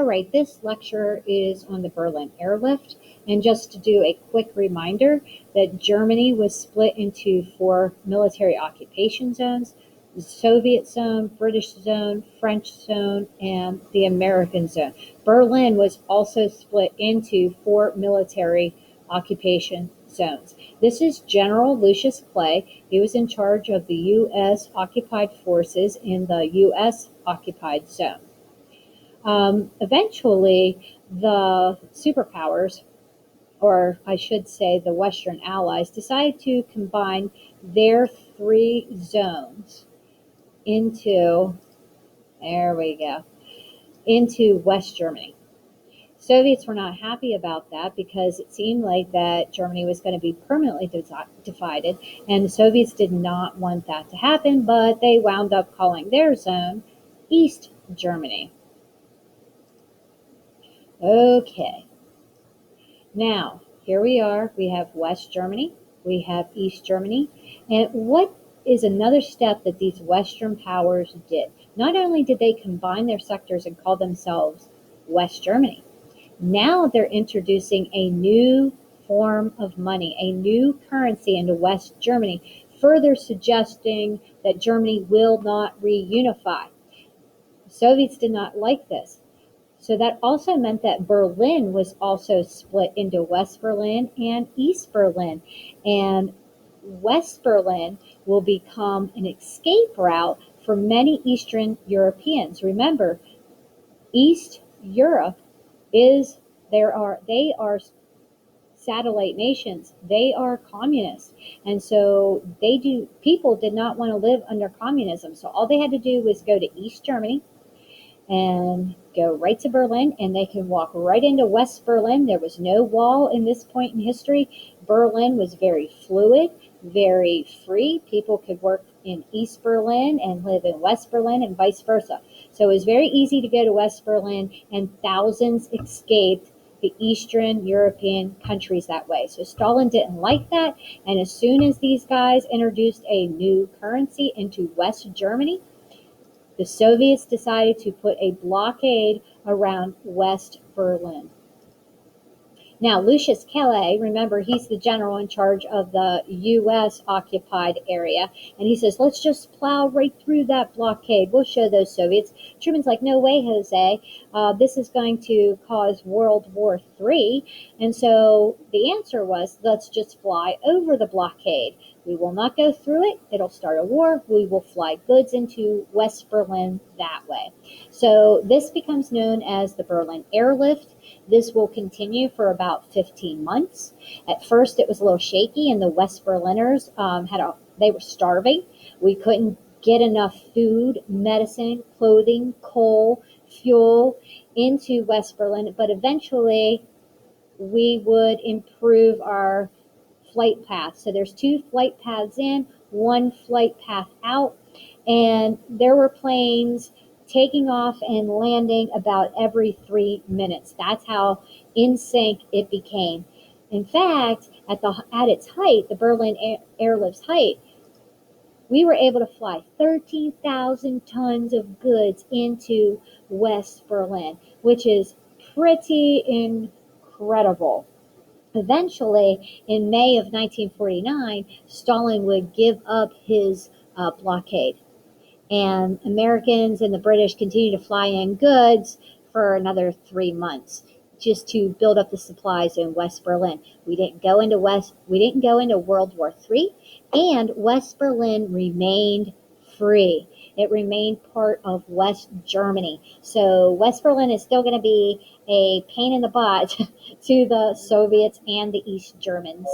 All right, this lecture is on the Berlin Airlift. And just to do a quick reminder that Germany was split into 4 military occupation zones: the Soviet zone, British zone, French zone, and the American zone. Berlin was also split into 4 military occupation zones. This is General Lucius Clay. He was in charge of the U.S. occupied forces in the U.S. occupied zone. Eventually, the superpowers, or I should say the Western Allies, decided to combine their 3 zones into, into West Germany. Soviets were not happy about that because it seemed like that Germany was going to be permanently divided, and the Soviets did not want that to happen, but they wound up calling their zone East Germany. Okay, now here we are. We have West Germany, we have East Germany, and what is another step that these Western powers did? Not only did they combine their sectors and call themselves West Germany, now they're introducing a new form of money, a new currency into West Germany, further suggesting that Germany will not reunify. The Soviets did not like this. So that also meant that Berlin was also split into West Berlin and East Berlin. And West Berlin will become an escape route for many Eastern Europeans. Remember, East Europe they are satellite nations. They are communist. And so people did not want to live under communism. So all they had to do was go to East Germany and go right to Berlin, and they can walk right into West Berlin. There was no wall in this point in history. Berlin was very fluid, very free. People could work in East Berlin and live in West Berlin and vice versa. So it was very easy to go to West Berlin, and thousands escaped the Eastern European countries that way. So Stalin didn't like that, and as soon as these guys introduced a new currency into West Germany, the Soviets decided to put a blockade around West Berlin. Now, Lucius Clay, remember, he's the general in charge of the U.S. occupied area, and he says, let's just plow right through that blockade. We'll show those Soviets. Truman's like, no way, Jose. This is going to cause World War III. And so the answer was, let's just fly over the blockade. We will not go through it. It'll start a war. We will fly goods into West Berlin that way. So this becomes known as the Berlin Airlift. This will continue for about 15 months. At first, it was a little shaky, and the West Berliners they were starving. We couldn't get enough food, medicine, clothing, coal, fuel into West Berlin, but eventually we would improve our flight path. So there's 2 flight paths in, 1 flight path out, and there were planes taking off and landing about every 3 minutes. That's how in sync it became. In fact, at its height, the Berlin Airlift's height, we were able to fly 13,000 tons of goods into West Berlin, which is pretty incredible. Eventually, in May of 1949, Stalin would give up his blockade, and Americans and the British continued to fly in goods for another 3 months just to build up the supplies in West Berlin. We didn't go into World War III, and West Berlin remained free. It remained part of West Germany. So West Berlin is still going to be a pain in the butt to the Soviets and the East Germans.